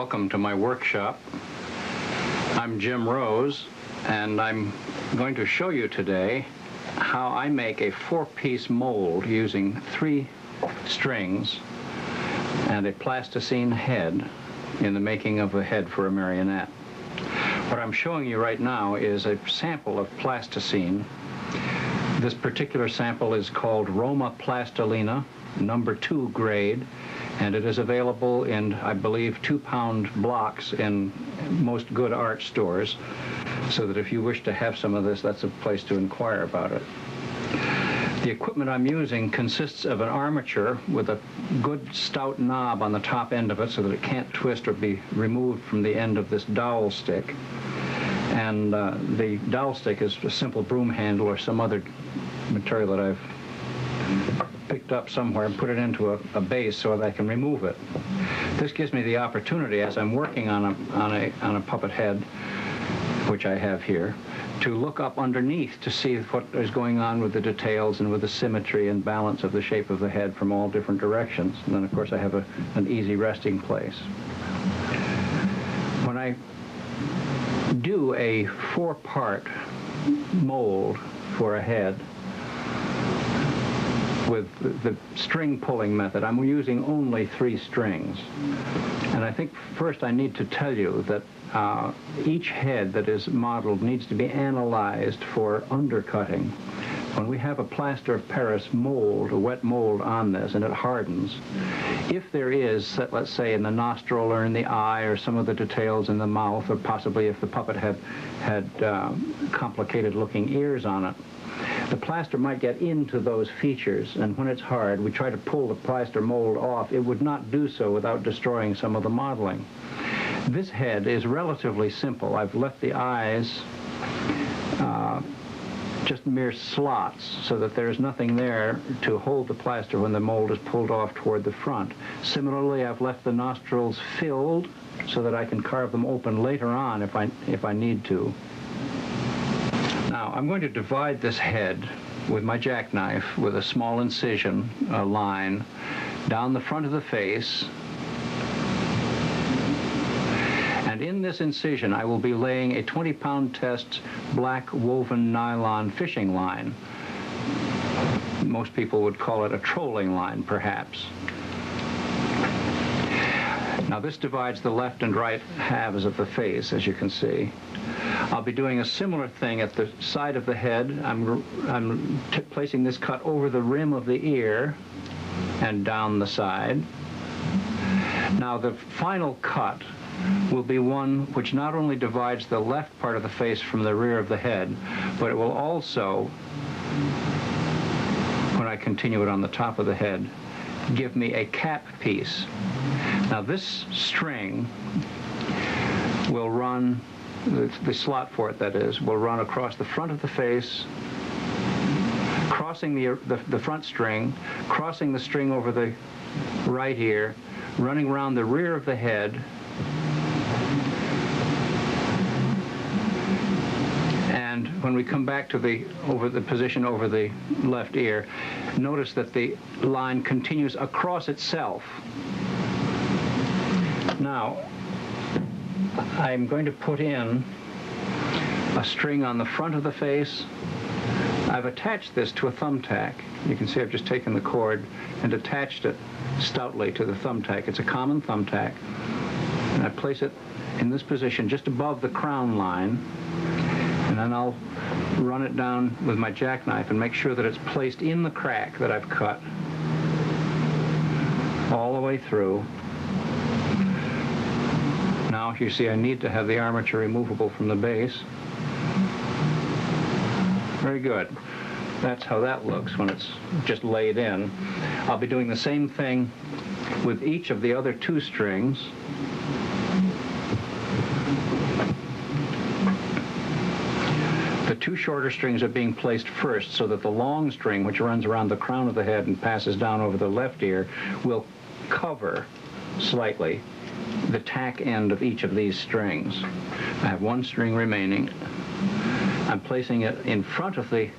Welcome to my workshop. I'm Jim Rose, and I'm going to show you today how I make a 4-piece mold using 3 strings and a plasticine head in the making of a head for a marionette. What I'm showing you right now is a sample of plasticine. This particular sample is called Roma Plastilina, number 2 grade, and it is available in, I believe, 2-pound blocks in most good art stores, so that if you wish to have some of this, that's a place to inquire about it. The equipment I'm using consists of an armature with a good stout knob on the top end of it so that it can't twist or be removed from the end of this dowel stick. And the dowel stick is a simple broom handle or some other material that I've picked up somewhere and put it into a base so that I can remove it. This gives me the opportunity, as I'm working on a puppet head, which I have here, to look up underneath to see what is going on with the details and with the symmetry and balance of the shape of the head from all different directions. And then, of course, I have an easy resting place. When I do a 4-part mold for a head with the string pulling method, I'm using only 3 strings. And I think first I need to tell you that each head that is modeled needs to be analyzed for undercutting. When we have a plaster of Paris mold, a wet mold on this, and it hardens, if there is, let's say, in the nostril or in the eye or some of the details in the mouth, or possibly if the puppet had complicated looking ears on it, the plaster might get into those features, and when it's hard, we try to pull the plaster mold off. It would not do so without destroying some of the modeling. This head is relatively simple. I've left the eyes just mere slots so that there's nothing there to hold the plaster when the mold is pulled off toward the front. Similarly, I've left the nostrils filled so that I can carve them open later on if I need to. Now, I'm going to divide this head with my jackknife with a small incision, a line, down the front of the face. And in this incision, I will be laying a 20-pound test black woven nylon fishing line. Most people would call it a trolling line, perhaps. Now, this divides the left and right halves of the face, as you can see. I'll be doing a similar thing at the side of the head. I'm placing this cut over the rim of the ear and down the side. Now, the final cut will be one which not only divides the left part of the face from the rear of the head, but it will also, when I continue it on the top of the head, give me a cap piece. Now, this string will run, the slot for it, that is, will run across the front of the face, crossing the front string, crossing the string over the right ear, running around the rear of the head, and when we come back to the position over the left ear, notice that the line continues across itself. Now, I'm going to put in a string on the front of the face. I've attached this to a thumbtack. You can see I've just taken the cord and attached it stoutly to the thumbtack. It's a common thumbtack. And I place it in this position just above the crown line. And then I'll run it down with my jackknife and make sure that it's placed in the crack that I've cut all the way through. Now, you see, I need to have the armature removable from the base. Very good. That's how that looks when it's just laid in. I'll be doing the same thing with each of the other 2 strings. The 2 shorter strings are being placed first so that the long string, which runs around the crown of the head and passes down over the left ear, will cover slightly the tack end of each of these strings. I have 1 string remaining. I'm placing it in front of the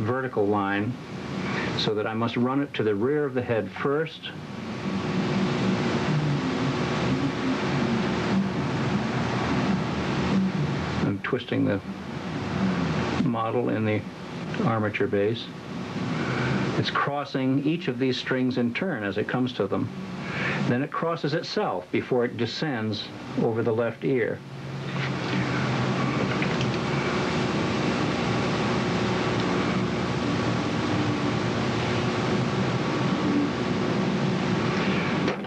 vertical line so that I must run it to the rear of the head first, twisting the model in the armature base. It's crossing each of these strings in turn as it comes to them. Then it crosses itself before it descends over the left ear.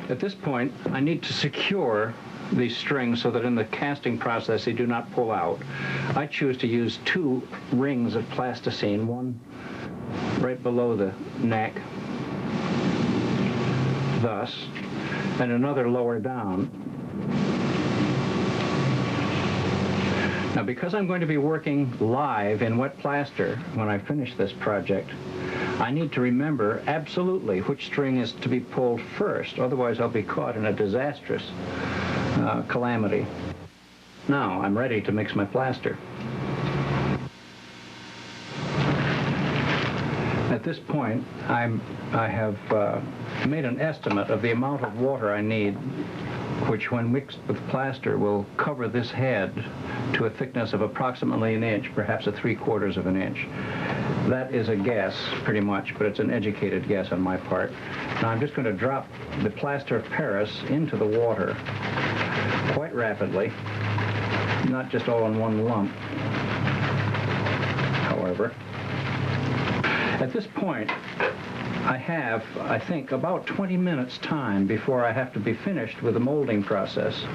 At this point, I need to secure these strings so that in the casting process they do not pull out. I choose to use 2 rings of plasticine, one right below the neck, thus, and another lower down. Now, because I'm going to be working live in wet plaster when I finish this project, I need to remember absolutely which string is to be pulled first, otherwise I'll be caught in a disastrous calamity. Now, I'm ready to mix my plaster. At this point, I have made an estimate of the amount of water I need, which when mixed with plaster will cover this head to a thickness of approximately 1 inch, perhaps 3/4 of an inch. That is a guess, pretty much, but it's an educated guess on my part. Now I'm just going to drop the plaster of Paris into the water quite rapidly, not just all in one lump, however. At this point, I have, I think, about 20 minutes time before I have to be finished with the molding process.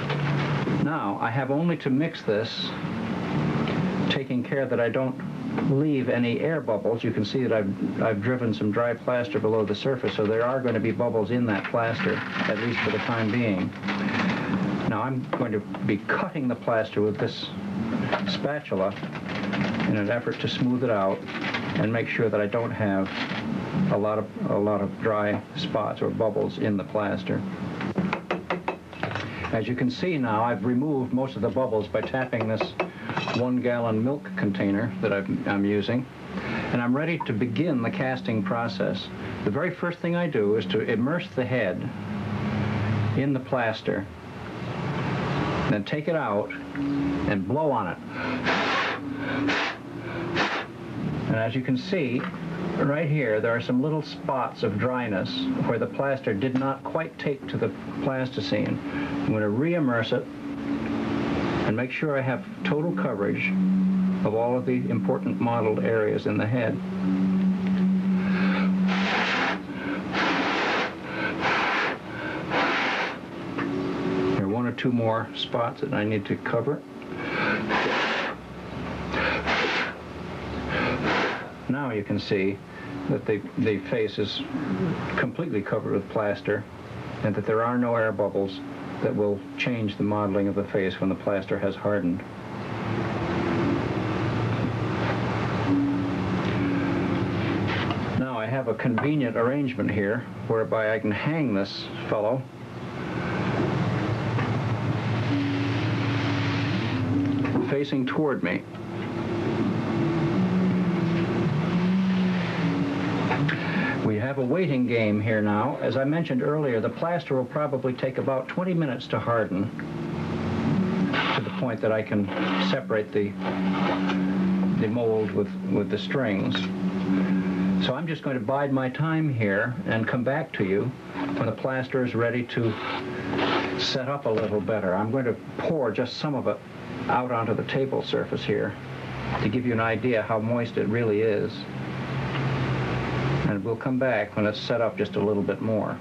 Now, I have only to mix this, taking care that I don't leave any air bubbles. You can see that I've driven some dry plaster below the surface, so there are going to be bubbles in that plaster, at least for the time being. Now, I'm going to be cutting the plaster with this spatula in an effort to smooth it out and make sure that I don't have a lot of dry spots or bubbles in the plaster. As you can see now, I've removed most of the bubbles by tapping this 1-gallon milk container that I'm using, and I'm ready to begin the casting process. The very first thing I do is to immerse the head in the plaster, then take it out and blow on it. And as you can see, right here, there are some little spots of dryness where the plaster did not quite take to the plasticine. I'm going to re-immerse it and make sure I have total coverage of all of the important modeled areas in the head. There are 1 or 2 more spots that I need to cover. Now you can see that the face is completely covered with plaster and that there are no air bubbles that will change the modeling of the face when the plaster has hardened. Now I have a convenient arrangement here whereby I can hang this fellow facing toward me. We have a waiting game here now. As I mentioned earlier, the plaster will probably take about 20 minutes to harden to the point that I can separate the mold with the strings. So I'm just going to bide my time here and come back to you when the plaster is ready to set up a little better. I'm going to pour just some of it out onto the table surface here to give you an idea how moist it really is. And we'll come back when it's set up just a little bit more.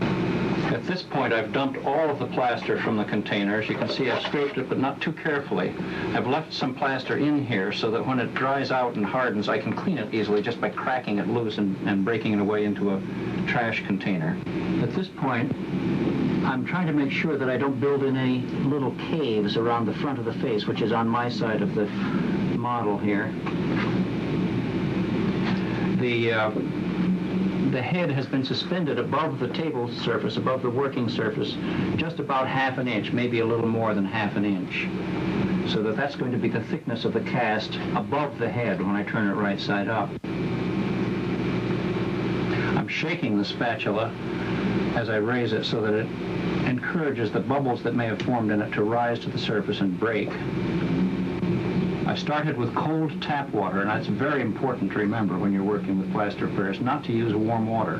At this point, I've dumped all of the plaster from the container. As you can see, I've scraped it, but not too carefully. I've left some plaster in here so that when it dries out and hardens, I can clean it easily just by cracking it loose and breaking it away into a trash container. At this point, I'm trying to make sure that I don't build in any little caves around the front of the face, which is on my side of the model here. The head has been suspended above the table surface, above the working surface, just about 1/2 inch, maybe a little more than 1/2 inch. So that's going to be the thickness of the cast above the head when I turn it right side up. I'm shaking the spatula as I raise it so that it encourages the bubbles that may have formed in it to rise to the surface and break. I started with cold tap water, and that's very important to remember when you're working with plaster Paris, not to use warm water.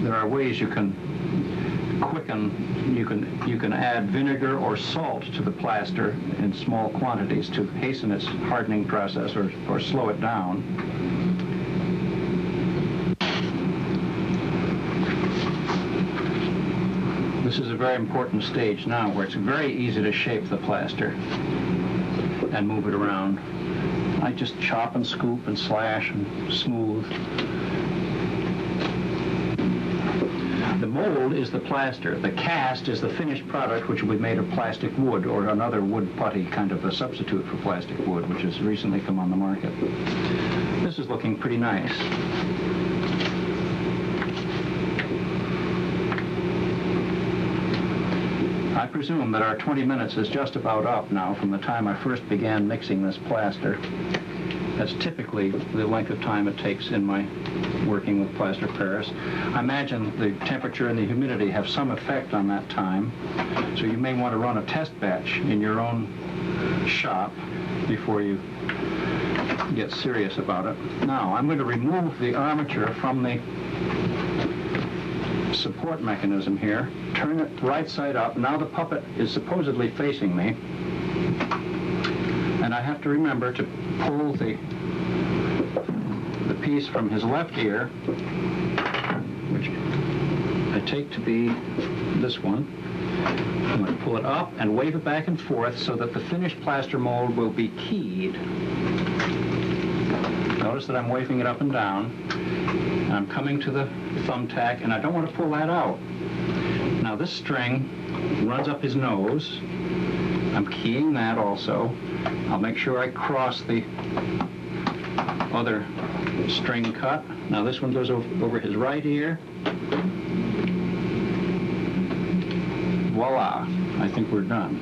There are ways you can quicken, you can add vinegar or salt to the plaster in small quantities to hasten its hardening process or slow it down. This is a very important stage now where it's very easy to shape the plaster and move it around. I just chop and scoop and slash and smooth. The mold is the plaster. The cast is the finished product, which will be made of plastic wood or another wood putty, kind of a substitute for plastic wood, which has recently come on the market. This is looking pretty nice. I presume that our 20 minutes is just about up now from the time I first began mixing this plaster. That's typically the length of time it takes in my working with plaster Paris. I imagine the temperature and the humidity have some effect on that time, so you may want to run a test batch in your own shop before you get serious about it. Now, I'm going to remove the armature from the support mechanism here, turn it right side up. Now the puppet is supposedly facing me, and I have to remember to pull the piece from his left ear, which I take to be this one. I'm going to pull it up and wave it back and forth so that the finished plaster mold will be keyed. Notice that I'm waving it up and down, and I'm coming to the thumbtack, and I don't want to pull that out. Now this string runs up his nose. I'm keying that also. I'll make sure I cross the other string cut. Now this one goes over his right ear. Voila, I think we're done.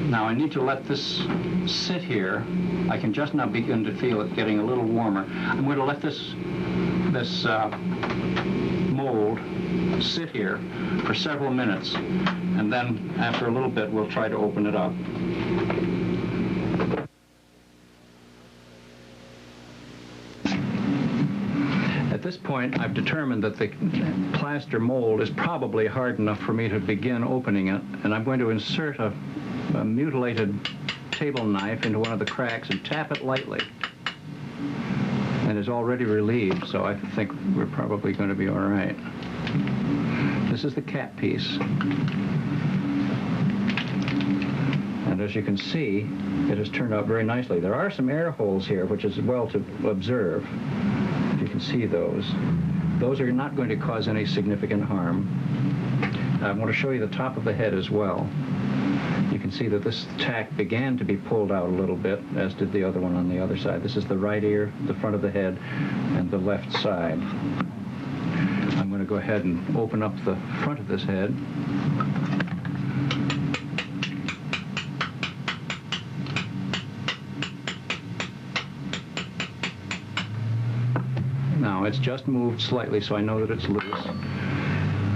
Now I need to let this sit here. I can just now begin to feel it getting a little warmer. I'm going to let this mold sit here for several minutes, and then after a little bit we'll try to open it up. At this point, I've determined that the plaster mold is probably hard enough for me to begin opening it, and I'm going to insert a mutilated table knife into one of the cracks and tap it lightly. And it's already relieved, so I think we're probably going to be all right. This is the cap piece. And as you can see, it has turned out very nicely. There are some air holes here, which is well to observe. If you can see those. Those are not going to cause any significant harm. I want to show you the top of the head as well. You can see that this tack began to be pulled out a little bit, as did the other one on the other side. This is the right ear, the front of the head, and the left side. I'm going to go ahead and open up the front of this head. Now, it's just moved slightly, so I know that it's loose.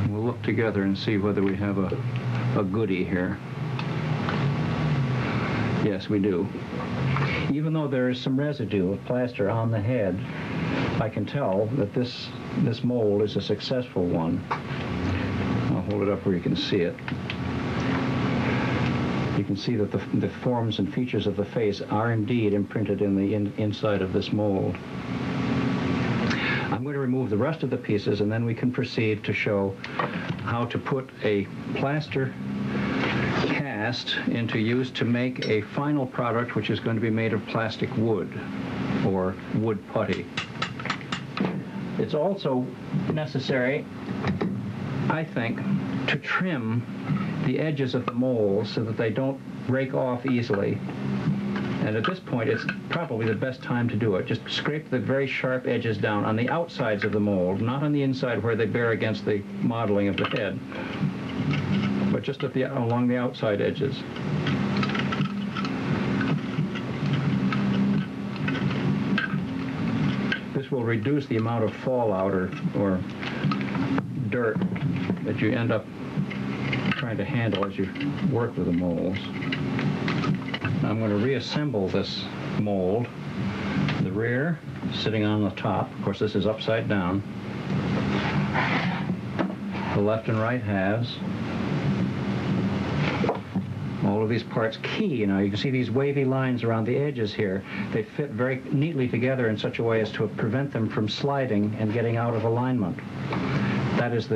We'll look together and see whether we have a goodie here. Yes, we do. Even though there is some residue of plaster on the head, I can tell that this mold is a successful one. I'll hold it up where you can see it. You can see that the forms and features of the face are indeed imprinted in the inside of this mold. I'm going to remove the rest of the pieces, and then we can proceed to show how to put a plaster cast into use to make a final product which is going to be made of plastic wood or wood putty. It's also necessary, I think, to trim the edges of the molds so that they don't break off easily. And at this point, it's probably the best time to do it. Just scrape the very sharp edges down on the outsides of the mold, not on the inside where they bear against the modeling of the head, but just along the outside edges. This will reduce the amount of fallout or dirt that you end up trying to handle as you work with the molds. I'm going to reassemble this mold. The rear sitting on the top. Of course, this is upside down. The left and right halves. All of these parts key. Now you can see these wavy lines around the edges here. They fit very neatly together in such a way as to prevent them from sliding and getting out of alignment. That is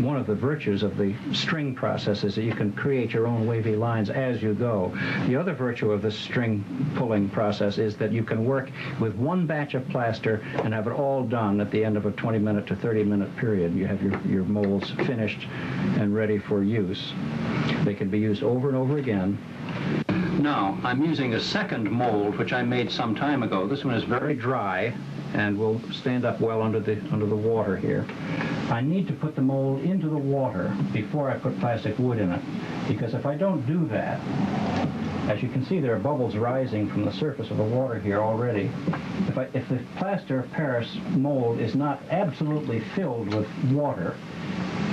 one of the virtues of the string process, is that you can create your own wavy lines as you go. The other virtue of the string pulling process is that you can work with one batch of plaster and have it all done at the end of a 20-minute to 30-minute period. You have your molds finished and ready for use. They can be used over and over again. Now, I'm using a second mold, which I made some time ago. This one is very dry and will stand up well under the water here. I need to put the mold into the water before I put plastic wood in it, because if I don't do that, as you can see, there are bubbles rising from the surface of the water here already. If the plaster of Paris mold is not absolutely filled with water,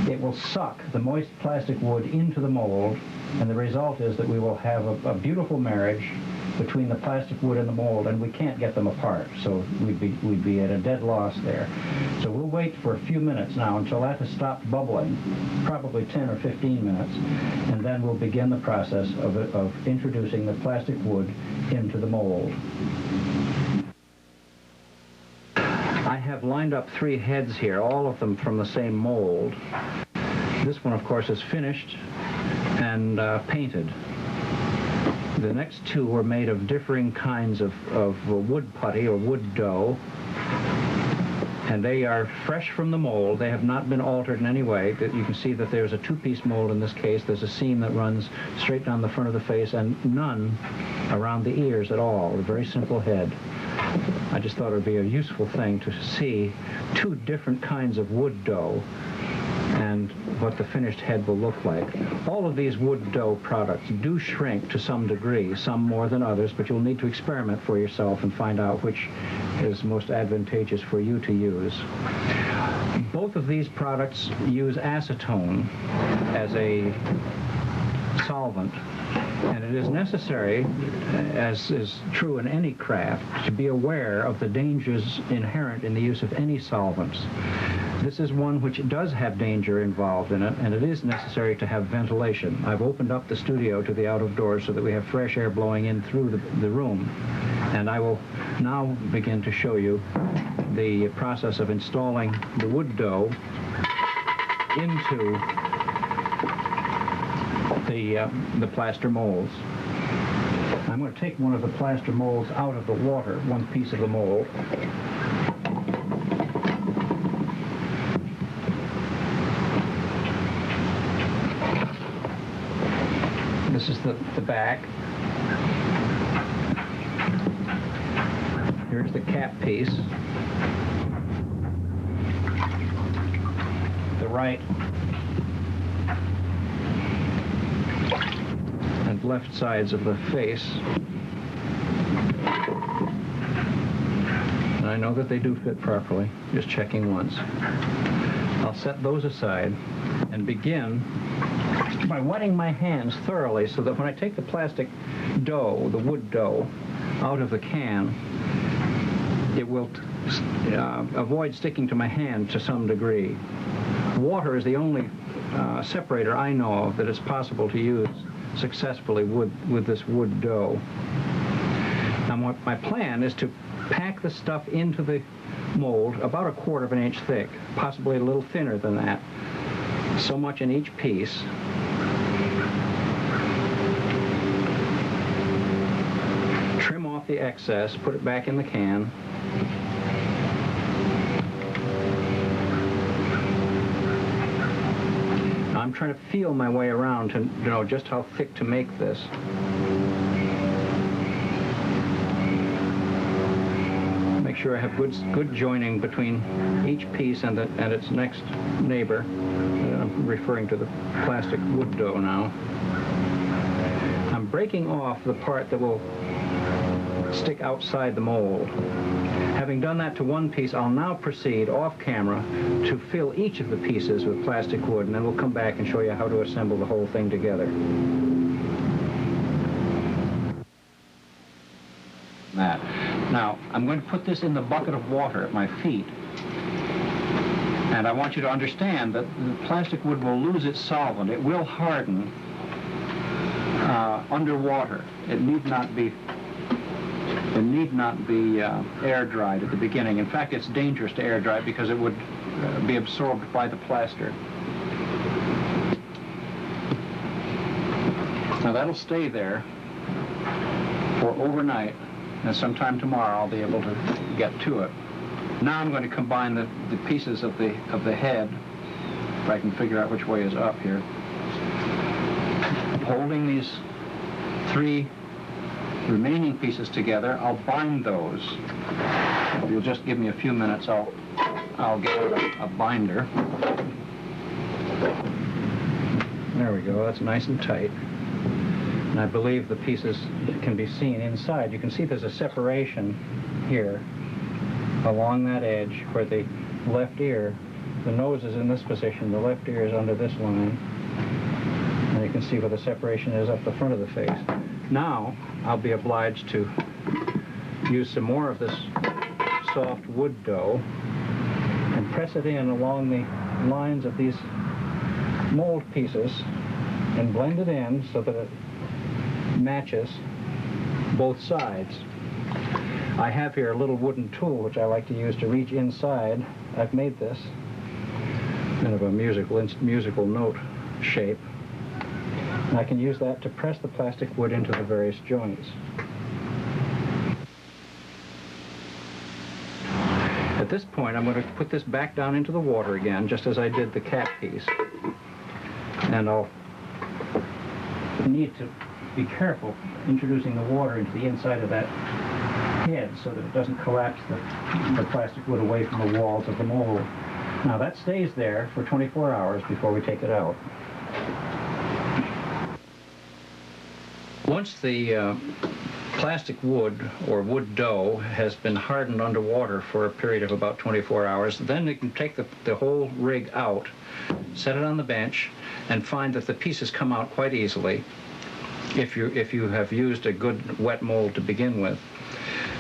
it will suck the moist plastic wood into the mold, and the result is that we will have a beautiful marriage between the plastic wood and the mold, and we can't get them apart, so we'd be at a dead loss there. So we'll wait for a few minutes now until that has stopped bubbling, probably 10 or 15 minutes, and then we'll begin the process of introducing the plastic wood into the mold. I have lined up 3 heads here, all of them from the same mold. This one, of course, is finished and painted. The next 2 were made of differing kinds of wood putty or wood dough, and they are fresh from the mold. They have not been altered in any way. You can see that there's a 2-piece mold in this case. There's a seam that runs straight down the front of the face and none around the ears at all. A very simple head. I just thought it would be a useful thing to see 2 different kinds of wood dough and what the finished head will look like. All of these wood dough products do shrink to some degree, some more than others, but you'll need to experiment for yourself and find out which is most advantageous for you to use. Both of these products use acetone as a solvent, and it is necessary, as is true in any craft, to be aware of the dangers inherent in the use of any solvents. This is one which does have danger involved in it, and it is necessary to have ventilation. I've opened up the studio to the out of doors so that we have fresh air blowing in through the room. And I will now begin to show you the process of installing the wood dough into the plaster molds. I'm going to take one of the plaster molds out of the water, one piece of the mold. This is the back. Here's the cap piece. The right and left sides of the face. And I know that they do fit properly, just checking once. I'll set those aside and begin by wetting my hands thoroughly so that when I take the plastic dough, the wood dough, out of the can, it will avoid sticking to my hand to some degree. Water is the only separator I know of that is possible to use successfully with this wood dough. Now my plan is to pack the stuff into the mold about 1/4 of an inch thick, possibly a little thinner than that. So much in each piece. Trim off the excess, put it back in the can. Now I'm trying to feel my way around to know just how thick to make this. Make sure I have good joining between each piece and its next neighbor. I'm referring to the plastic wood dough now. I'm breaking off the part that will stick outside the mold. Having done that to one piece, I'll now proceed off camera to fill each of the pieces with plastic wood, and then we'll come back and show you how to assemble the whole thing together. that. Now, I'm going to put this in the bucket of water at my feet. And I want you to understand that the plastic wood will lose its solvent. It will harden underwater. It need not be air dried at the beginning. In fact, it's dangerous to air dry because it would be absorbed by the plaster. Now that'll stay there for overnight, and sometime tomorrow I'll be able to get to it. Now I'm going to combine the pieces of the head, if I can figure out which way is up here. Holding these 3 remaining pieces together, I'll bind those. If you'll just give me a few minutes, I'll get a binder. There we go, that's nice and tight. And I believe the pieces can be seen inside. You can see there's a separation here along that edge where the left ear, the nose is in this position, the left ear is under this line. And you can see where the separation is up the front of the face. Now, I'll be obliged to use some more of this soft wood dough and press it in along the lines of these mold pieces and blend it in so that it matches both sides. I have here a little wooden tool which I like to use to reach inside. I've made this kind of a musical note shape. And I can use that to press the plastic wood into the various joints. At this point, I'm going to put this back down into the water again, just as I did the cat piece. And I'll need to be careful introducing the water into the inside of that head so that it doesn't collapse the plastic wood away from the walls of the mold. Now that stays there for 24 hours before we take it out. Once the plastic wood or wood dough has been hardened underwater for a period of about 24 hours, then you can take the whole rig out, set it on the bench, and find that the pieces come out quite easily if you have used a good wet mold to begin with.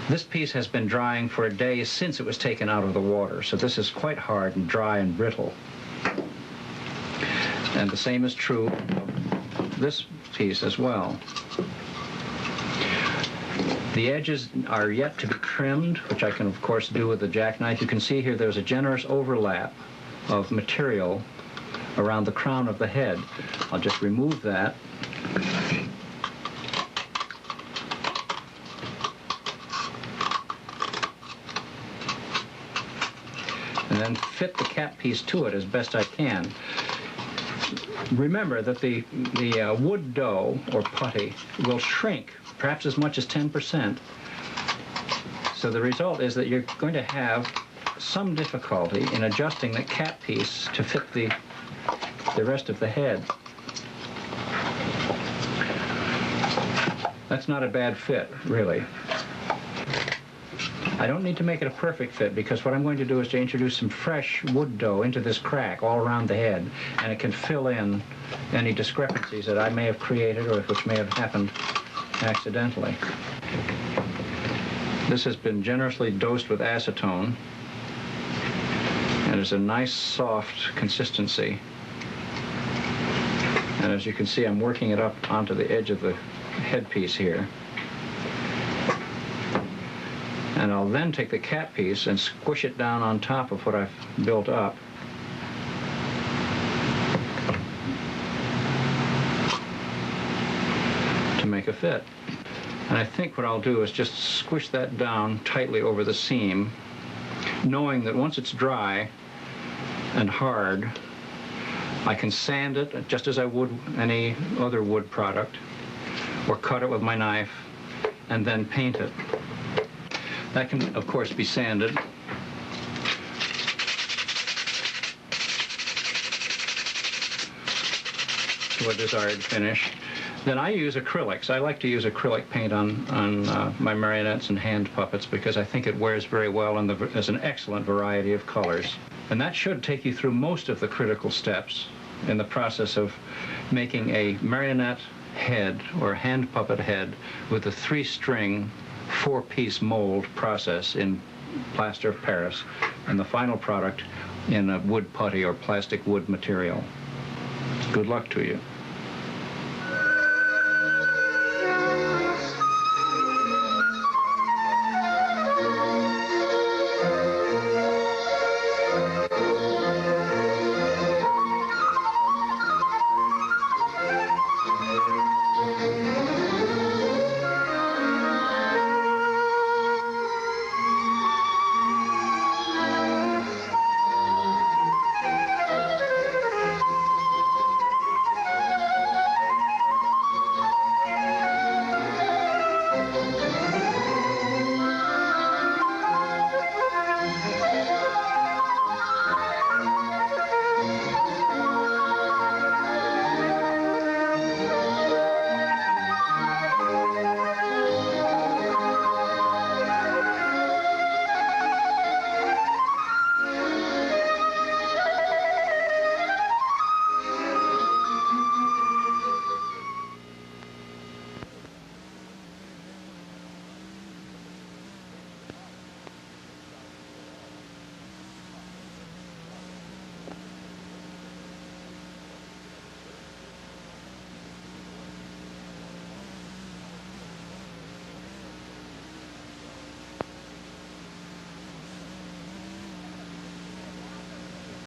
This piece has been drying for a day since it was taken out of the water, so this is quite hard and dry and brittle. And the same is true of this piece as well. The edges are yet to be trimmed, which I can of course do with the jackknife. You can see here there's a generous overlap of material around the crown of the head. I'll just remove that. And then fit the cap piece to it as best I can. Remember that the wood dough, or putty, will shrink perhaps as much as 10%. So the result is that you're going to have some difficulty in adjusting the cap piece to fit the rest of the head. That's not a bad fit, really. I don't need to make it a perfect fit because what I'm going to do is to introduce some fresh wood dough into this crack all around the head, and it can fill in any discrepancies that I may have created or which may have happened accidentally. This has been generously dosed with acetone and is a nice soft consistency. And as you can see, I'm working it up onto the edge of the headpiece here. And I'll then take the cap piece and squish it down on top of what I've built up. To make a fit. And I think what I'll do is just squish that down tightly over the seam, knowing that once it's dry and hard, I can sand it just as I would any other wood product, or cut it with my knife, and then paint it. That can, of course, be sanded. To a desired finish. Then I use acrylics. I like to use acrylic paint on my marionettes and hand puppets because I think it wears very well and there's an excellent variety of colors. And that should take you through most of the critical steps in the process of making a marionette head or hand puppet head with a 3-string four-piece mold process in plaster of Paris, and the final product in a wood putty or plastic wood material. Good luck to you.